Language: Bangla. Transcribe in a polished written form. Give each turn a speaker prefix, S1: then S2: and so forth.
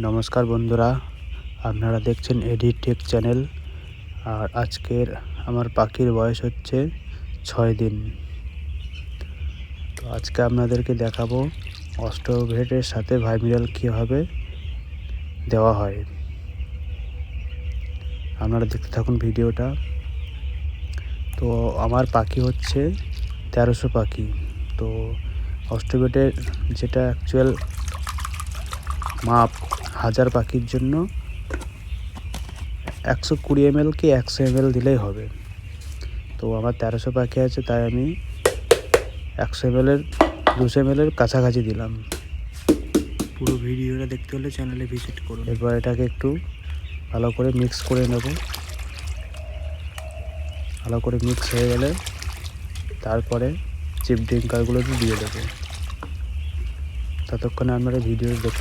S1: নমস্কার বন্ধুরা, আপনারা দেখছেন এডিট টেক চ্যানেল। আর আজকের আমার পাখির বয়স হচ্ছে 6 দিন। তো আজকে আপনাদেরকে দেখাবো অস্ট্রোভেটের সাথে ভাইমিরাল কীভাবে দেওয়া হয়। আপনারা দেখতে থাকুন ভিডিওটা। তো আমার পাখি হচ্ছে 1300 পাখি। তো অস্ট্রোভেটের যেটা অ্যাকচুয়াল মাপ 1000 পাখির জন্য 120 ml কি 100 ml দিলেই হবে। তো আমার 1300 পাখি আছে, তাই আমি 100 ml 200 ml কাছাকাছি দিলাম।
S2: পুরো ভিডিওটা দেখতে হলে চ্যানেলে ভিজিট করুন।
S1: এরপর এটাকে একটু ভালো করে মিক্স করে নেব। ভালো করে মিক্স হয়ে গেলে তারপরে চিপ ড্রিঙ্কারগুলো দিয়ে দেবো। ততক্ষণে আপনারা ভিডিও দেখতে